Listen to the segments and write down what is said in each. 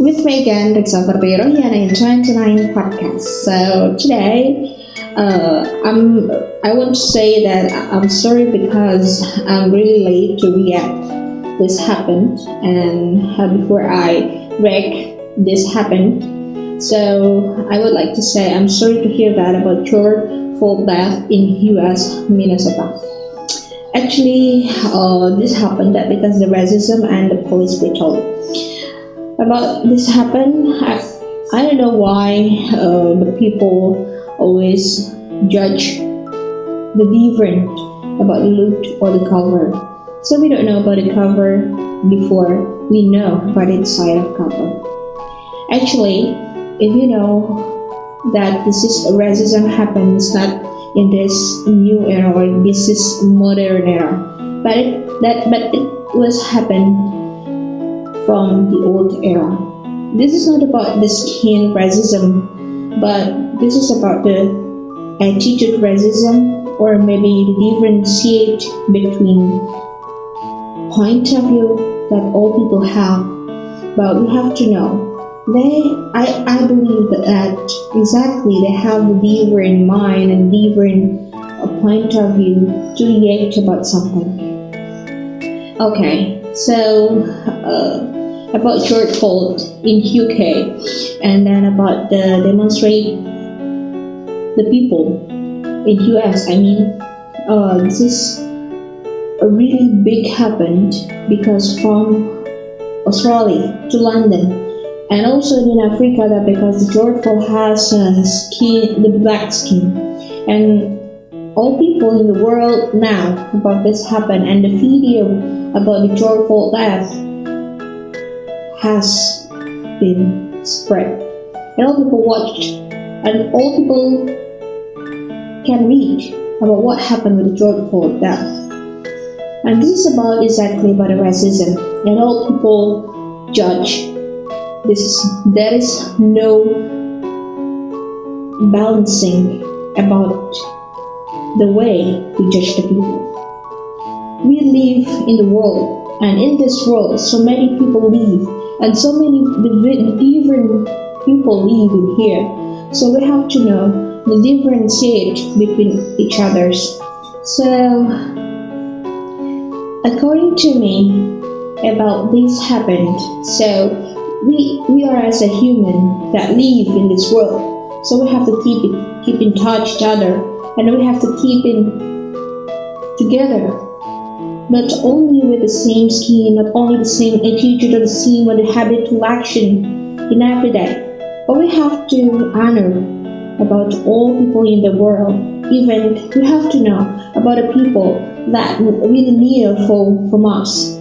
with me again, Rexha Perperohiana in 29 podcast. So today, I want to say that I'm sorry because I'm really late to react. This happened, and before I react, this happened. So I would like to say I'm sorry to hear that about your full death in U.S. Minnesota. Actually, this happened that because the racism and the police brutality. About this happened, I don't know why the people always judge the different about the look or the cover. So we don't know about the cover before we know about the inside of cover. Actually, if you know that this is racism happens not in this new era or this is modern era, but it was happened from the old era. This is not about the skin racism, but this is about the attitude racism, or maybe the differentiate between point of view that all people have. But we have to know I believe that exactly they have the different mind and different point of view to react about something. Okay, so about George Floyd in UK, and then about the demonstrate the people in US. This is a really big happened because from Australia to London, and also in Africa that because George Floyd has the black skin, and all people in the world now about this happened, and the video about the George Floyd death has been spread, and all people watched, and all people can read about what happened with the George Floyd death. And this is about exactly about the racism, and all people judge. There is no balancing about the way we judge the people. We live in the world, and in this world, so many people live, and so many different people live in here. So we have to know the differentiate between each others. So, according to me, about this happened. So we are as a human that live in this world. So we have to keep in touch each other, and we have to keep in together. Not only with the same skin, not only the same attitude or the same or the habitual action in every day, but we have to honor about all people in the world. Even we have to know about the people that really near from us.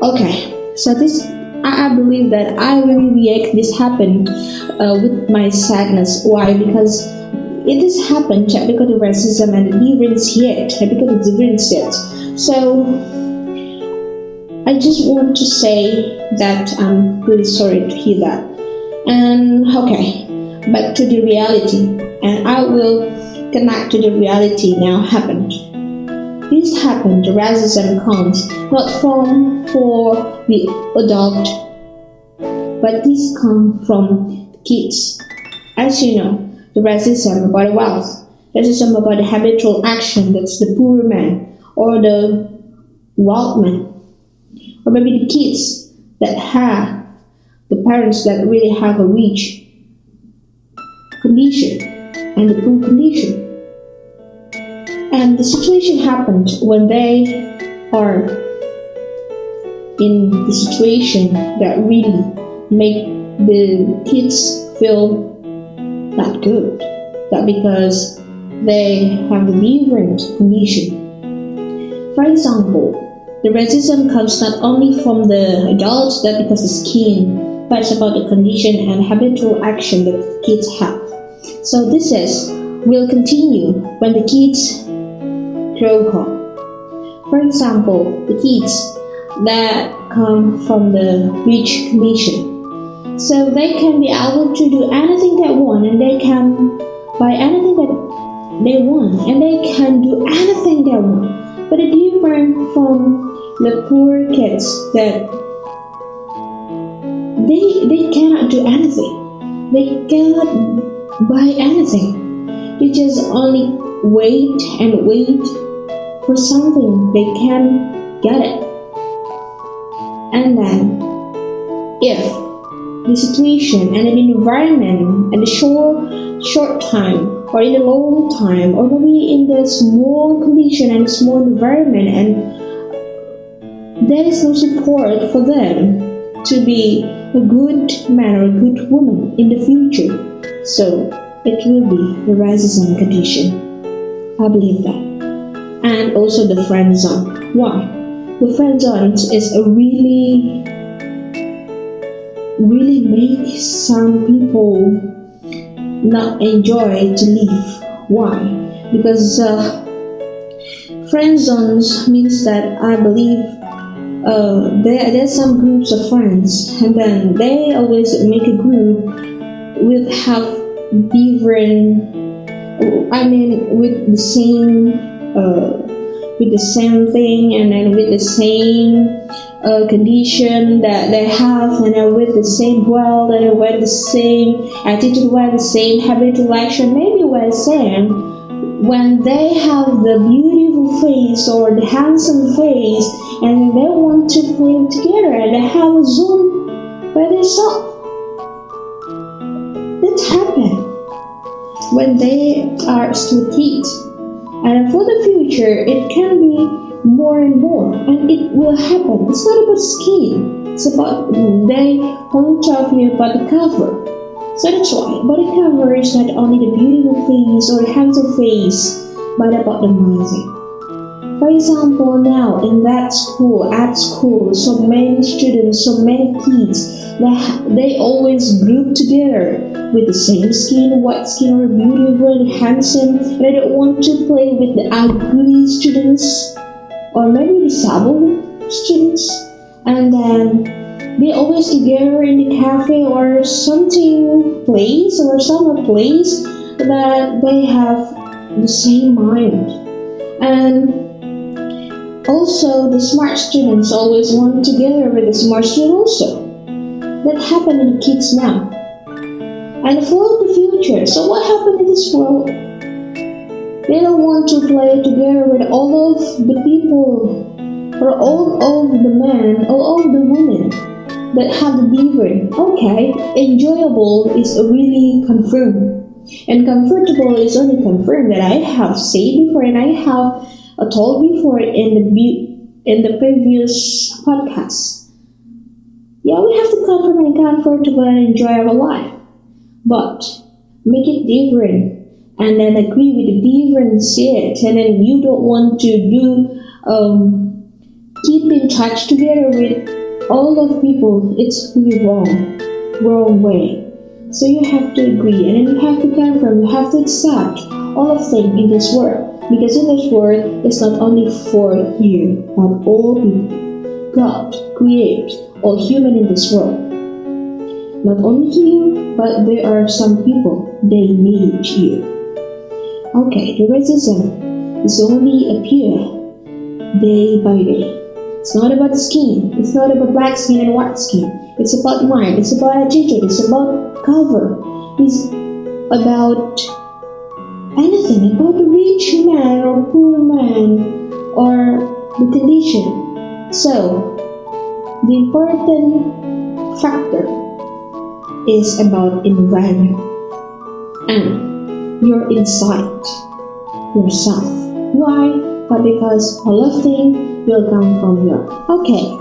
Okay, so this I believe that I really react this happened with my sadness. Why? Because it has happened because of racism and the difference yet, because of difference yet. So I just want to say that I'm really sorry to hear that. And okay, back to the reality, and I will connect to the reality now happened. This happened, the racism comes not for the adult, but this comes from kids. As you know, the racism about the wealth, racism about the habitual action, that's the poor man or the wild man, or maybe the kids that have the parents that really have a rich condition and the poor condition. And the situation happened when they are in the situation that really make the kids feel not good, that because they have a different condition. For example, the racism comes not only from the adults that because of skin, but it's about the condition and habitual action that kids have. So this will continue when the kids grow up. For example, the kids that come from the rich condition, so they can be able to do anything they want, and they can buy anything that they want, and they can do anything they want. But it's different from the poor kids that they cannot do anything. They cannot buy anything. They just only wait and wait for something. They can get it. And then, if the situation and the environment and the short time or in the long time or maybe in the small condition and small environment, and there is no support for them to be a good man or a good woman in the future, so it will be the racism condition. I believe that. And also the friend zone. Why? The friend zone is a really make some people not enjoy to live. Why? Because friend zones means that I believe there's some groups of friends, and then they always make a group with have different. I mean, with the same thing, and then with the same condition that they have, and then with the same wealth, and with the same attitude, with the same habitual action, maybe we're the same. When they have the beautiful face or the handsome face, and they want to play together, and they have a zone by themselves. That happens when they are still kids. And for the future, it can be more and more, and it will happen. It's not about skin. It's about they want to talk about the cover. So that's why body cover is not only the beautiful face or the handsome face, but about the mindset. For example, now in that school, at school, so many students, so many kids, they always group together with the same skin, white skin, or beautiful, handsome. They don't want to play with the ugly students or maybe disabled students. And then they always together in the cafe or something place or summer place that they have the same mind. And also the smart students always want together with the smart students also. That happen in the kids now. And for the future, so what happened in this world? They don't want to play together with all of the people or all of the men, all of the women that have the different. Okay, enjoyable is really confirmed, and comfortable is only confirmed, that I have said before and I have told before in the previous podcast. Yeah, we have to confirm and comfortable and enjoy our life, but make it different, and then agree with the difference yet, and then you don't want to keep in touch together with all of people. It's really wrong way. So you have to agree, and then you have to confirm, you have to accept all of things in this world, because in this world it's not only for you, but all people. God created all human in this world. Not only you, but there are some people, they need you. Okay, the racism is only appear day by day. It's not about skin. It's not about black skin and white skin. It's about mind. It's about attitude. It's about cover. It's about anything. About the rich man or poor man or the condition. So, the important factor is about environment and your insight, yourself. Why? But because all of things will come from you. Okay.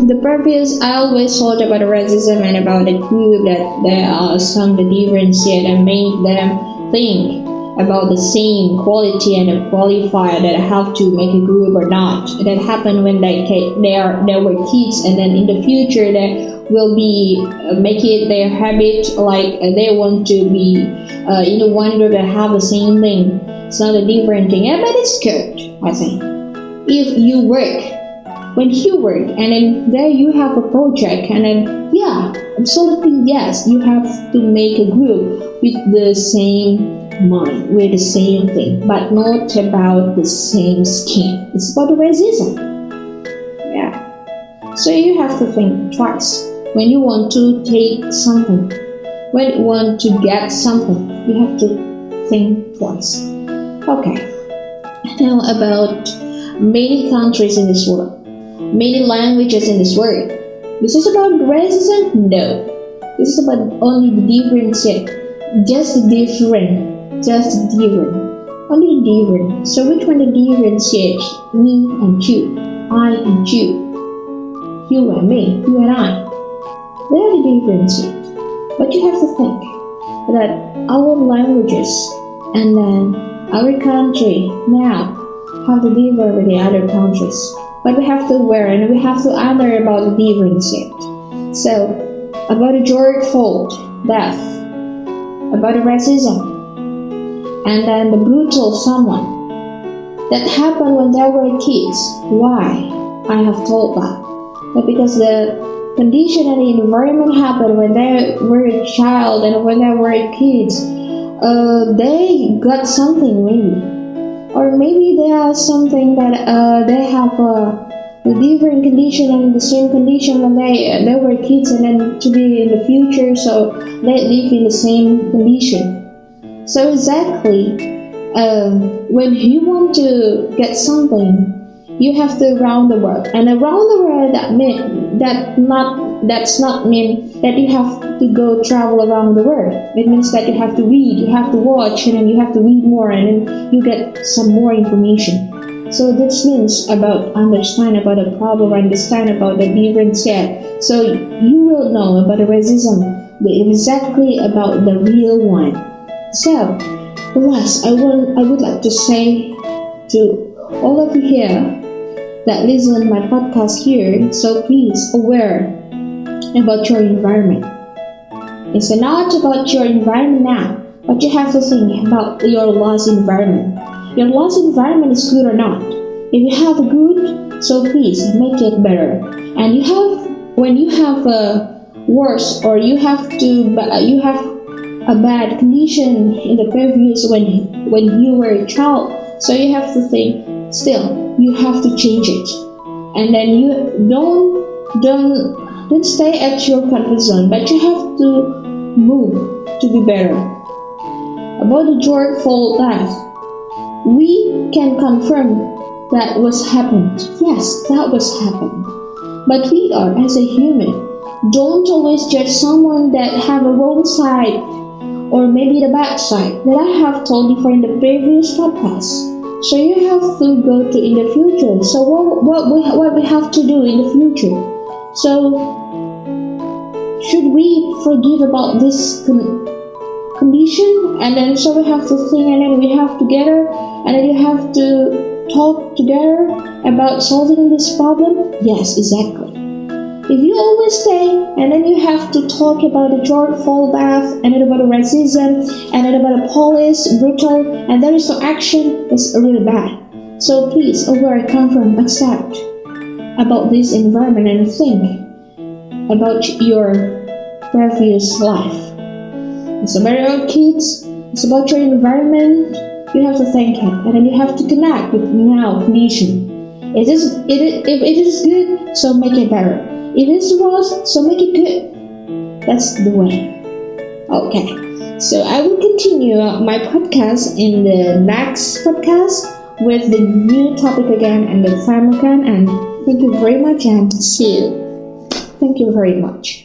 The previous I always thought about racism and about the group that there are some difference yet and make them think about the same quality and the qualifier that have to make a group or not. That happened when they were kids, and then in the future they will be make it their habit, like they want to be in the one group that have the same thing. It's not a different thing, yeah, but it's good, I think. If you work, when you work, and then there you have a project, and then yeah, absolutely yes, you have to make a group with the same mind, with the same thing, but not about the same skin. It's about racism. Yeah. So you have to think twice when you want to take something. When you want to get something, you have to think twice. Okay, now about many countries in this world, many languages in this world. This is about racism? No. This is about only the difference yet. Just the different. Just the different. Only the different. So which one the difference yet? Me and you. I and you. You and me. You and I. They are the difference yet. But you have to think that our languages and then our country now have to differ with the other countries. But we have to aware and we have to honor about the difference yet. So, about the George Floyd death, about the racism, and then the brutal someone that happened when they were kids. Why? I have told that. But because the condition and the environment happened when they were a child and when they were kids, they got something maybe. Or maybe there are something that they have a different condition and the same condition when they were kids and then to be in the future, so they live in the same condition. So exactly, when you want to get something, you have to around the world, and around the world that's not mean that you have to go travel around the world. It means that you have to read, you have to watch, and then you have to read more, and then you get some more information. So this means about understand about the problem, understand about the difference here. So you will know about the racism, exactly about the real one. So, last, I would like to say to all of you here that listen to my podcast here, so please aware about your environment. It's not about your environment now, but you have to think about your lost environment. Your lost environment is good or not. If you have a good, so please make it better. And you have, when you have a worse or you have a bad condition in the previous when you were a child, so you have to think still you have to change it, and then you don't stay at your comfort zone, but you have to move to be better. About the George Floyd death, we can confirm that was happened. Yes, that was happened. But we are, as a human, don't always judge someone that have a wrong side or maybe the bad side that I have told you for in the previous podcast. So you have to go to in the future. So what we have to do in the future? So should we forgive about this condition? And then so we have to think, and then we have together, and then you have to talk together about solving this problem. Yes, exactly. If you always stay and then you have to talk about the George Floyd death and then about the racism and then about the police brutal and there is no action, it's really bad. So please aware, confirm, accept about this environment and think about your previous life. It's about your kids, it's about your environment. You have to think it and then you have to connect with now condition. If it is good, so make it better. If it's wrong, so make it good. That's the way. Okay, so I will continue my podcast in the next podcast with the new topic again and the time again. And thank you very much and see you. Thank you very much.